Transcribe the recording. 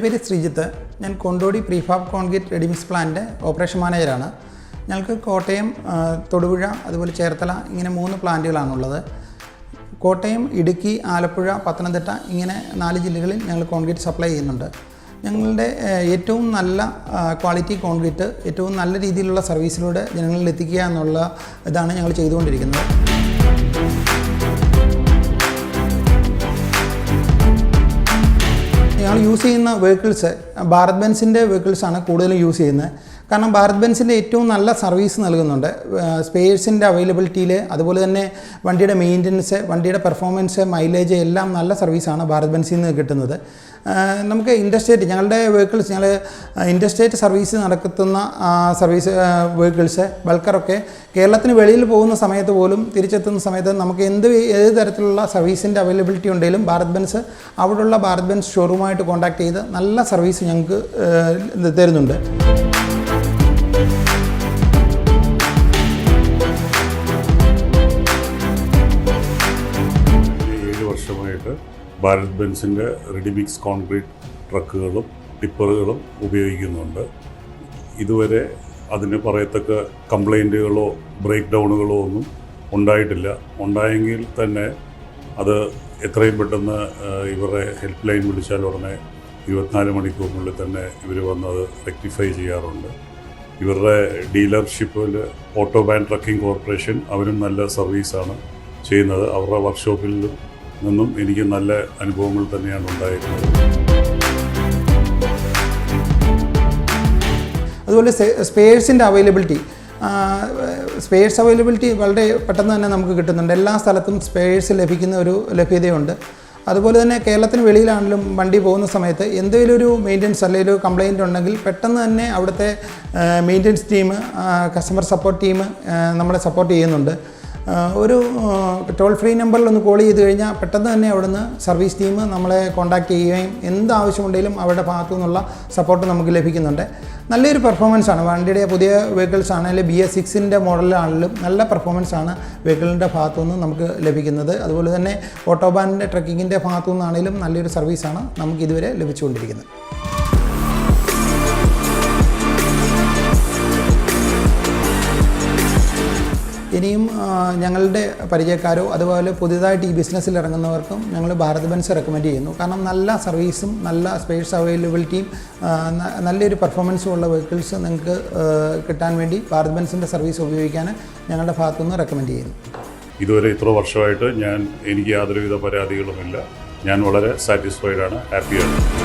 പേര് ശ്രീജിത്ത്. ഞാൻ Kondotty prefab concrete ready mix plant operation മാനേജറാണ്. ഞങ്ങൾക്ക് കോട്ടയം, തൊടുപുഴ, അതുപോലെ ചേർത്തല ഇങ്ങനെ 3 പ്ലാന്റുകളാണുള്ളത്. കോട്ടയം, ഇടുക്കി, ആലപ്പുഴ, പത്തനംതിട്ട ഇങ്ങനെ 4 ജില്ലകളിൽ ഞങ്ങൾ കോൺക്രീറ്റ് സപ്ലൈ ചെയ്യുന്നുണ്ട്. ഞങ്ങളുടെ ഏറ്റവും നല്ല ക്വാളിറ്റി കോൺക്രീറ്റ് ഏറ്റവും നല്ല രീതിയിലുള്ള സർവീസിലൂടെ ജനങ്ങളിൽ എത്തിക്കുക എന്നുള്ള ഇതാണ് ഞങ്ങൾ ചെയ്തുകൊണ്ടിരിക്കുന്നത്. ഞങ്ങൾ യൂസ് ചെയ്യുന്ന വെഹിക്കിൾസ് ഭാരത് ബെൻസിൻ്റെ വെഹിക്കിൾസാണ് കൂടുതലും യൂസ് ചെയ്യുന്നത്. കാരണം ഭാരത് ബെൻസിൻ്റെ ഏറ്റവും നല്ല സർവീസ് നൽകുന്നുണ്ട്. സ്പെയർസിൻ്റെ അവൈലബിലിറ്റിയിൽ, അതുപോലെ തന്നെ വണ്ടിയുടെ മെയിൻ്റനൻസ്, വണ്ടിയുടെ പെർഫോമൻസ്, മൈലേജ് എല്ലാം നല്ല സർവീസാണ് ഭാരത് ബെൻസിൽ നിന്ന് കിട്ടുന്നത്. നമുക്ക് ഇൻഡർസ്റ്റേറ്റ് ഞങ്ങളുടെ വെഹിക്കിൾസ് ഞങ്ങൾ ഇൻഡർസ്റ്റേറ്റ് സർവീസ് നടത്തുന്ന സർവീസ് വെഹിക്കിൾസ് ബൾക്കറൊക്കെ കേരളത്തിന് വെളിയിൽ പോകുന്ന സമയത്ത് പോലും തിരിച്ചെത്തുന്ന സമയത്ത് നമുക്ക് ഏത് തരത്തിലുള്ള സർവീസിൻ്റെ അവൈലബിലിറ്റി ഉണ്ടെങ്കിലും ഭാരത് ബെൻസ് അവിടെയുള്ള ഭാരത് ബെൻസ് ഷോറൂമായിട്ട് കോൺടാക്ട് ചെയ്ത് നല്ല സർവീസ് ഞങ്ങൾക്ക് തരുന്നുണ്ട്. ഭാരത് ബെൻസിൻ്റെ റെഡിമിക്സ് കോൺക്രീറ്റ് ട്രക്കുകളും ടിപ്പറുകളും ഉപയോഗിക്കുന്നുണ്ട്. ഇതുവരെ അതിന് പറയത്തക്ക കംപ്ലൈൻറ്റുകളോ ബ്രേക്ക് ഡൗണുകളോ ഒന്നും ഉണ്ടായിട്ടില്ല. ഉണ്ടായെങ്കിൽ തന്നെ അത് എത്രയും പെട്ടെന്ന് ഇവരുടെ ഹെൽപ്പ് ലൈൻ വിളിച്ചാൽ ഉടനെ 24 മണിക്കൂറിനുള്ളിൽ തന്നെ ഇവർ വന്നത് റെക്ടിഫൈ ചെയ്യാറുണ്ട്. ഇവരുടെ ഡീലർഷിപ്പിൽ ഓട്ടോബാൻ ട്രക്കിംഗ് കോർപ്പറേഷൻ അവരും നല്ല സർവീസാണ് ചെയ്യുന്നത്. അവരുടെ വർക്ക്ഷോപ്പിൽ നിന്നും എനിക്ക് നല്ല അനുഭവങ്ങൾ തന്നെയാണ് ഉണ്ടായിരുന്നത്. അതുപോലെ സ്പെയർസിൻ്റെ അവൈലബിലിറ്റി വളരെ പെട്ടെന്ന് തന്നെ നമുക്ക് കിട്ടുന്നുണ്ട്. എല്ലാ സ്ഥലത്തും സ്പെയർസ് ലഭിക്കുന്ന ഒരു ലഭ്യതയുണ്ട്. അതുപോലെ തന്നെ കേരളത്തിന് വെളിയിലാണെങ്കിലും വണ്ടി പോകുന്ന സമയത്ത് എന്തെങ്കിലും ഒരു മെയിൻ്റനൻസ് അല്ലെങ്കിൽ ഒരു കംപ്ലയിൻ്റ് ഉണ്ടെങ്കിൽ പെട്ടെന്ന് തന്നെ അവിടുത്തെ maintenance team, customer support team നമ്മളെ സപ്പോർട്ട് ചെയ്യുന്നുണ്ട്. ഒരു ടോൾ ഫ്രീ നമ്പറിൽ ഒന്ന് കോൾ ചെയ്ത് കഴിഞ്ഞാൽ പെട്ടെന്ന് തന്നെ അവിടുന്ന് സർവീസ് ടീം നമ്മളെ കോൺടാക്റ്റ് ചെയ്യുകയും എന്താവശ്യമുണ്ടെങ്കിലും അവരുടെ ഭാഗത്തു നിന്നുള്ള സപ്പോർട്ട് നമുക്ക് ലഭിക്കുന്നുണ്ട്. നല്ലൊരു പെർഫോമൻസാണ് വണ്ടിയുടെ പുതിയ വെഹിക്കിൾസ് ആണെങ്കിലും BS6 മോഡലാണെങ്കിലും നല്ല പെർഫോമൻസാണ് വെഹിക്കിളിൻ്റെ ഭാഗത്തു നിന്ന് നമുക്ക് ലഭിക്കുന്നത്. അതുപോലെ തന്നെ ഓട്ടോബാനിൻ്റെ ട്രക്കിങ്ങിൻ്റെ ഭാഗത്തു നിന്നാണെങ്കിലും നല്ലൊരു സർവീസാണ് നമുക്ക് ഇതുവരെ ലഭിച്ചുകൊണ്ടിരിക്കുന്നത്. ഇനിയും ഞങ്ങളുടെ പരിചയക്കാരോ അതുപോലെ പുതിയതായിട്ട് ഈ ബിസിനസ്സിൽ ഇറങ്ങുന്നവർക്കും ഞങ്ങൾ ഭാരത് ബെൻസ് റെക്കമെൻഡ് ചെയ്യുന്നു. കാരണം നല്ല സർവീസും നല്ല സ്പേസ് അവൈലബിലിറ്റിയും നല്ലൊരു പെർഫോമൻസും ഉള്ള വെഹിക്കിൾസ് നിങ്ങൾക്ക് കിട്ടാൻ വേണ്ടി ഭാരത് ബെൻസിൻ്റെ സർവീസ് ഉപയോഗിക്കാൻ ഞങ്ങളുടെ ഭാഗത്തുനിന്ന് റെക്കമെൻഡ് ചെയ്യുന്നു. ഇതുവരെ ഇത്ര വർഷമായിട്ട് എനിക്ക് യാതൊരുവിധ പരാതികളുമില്ല. ഞാൻ വളരെ സാറ്റിസ്ഫൈഡാണ്, ഹാപ്പിയാണ്.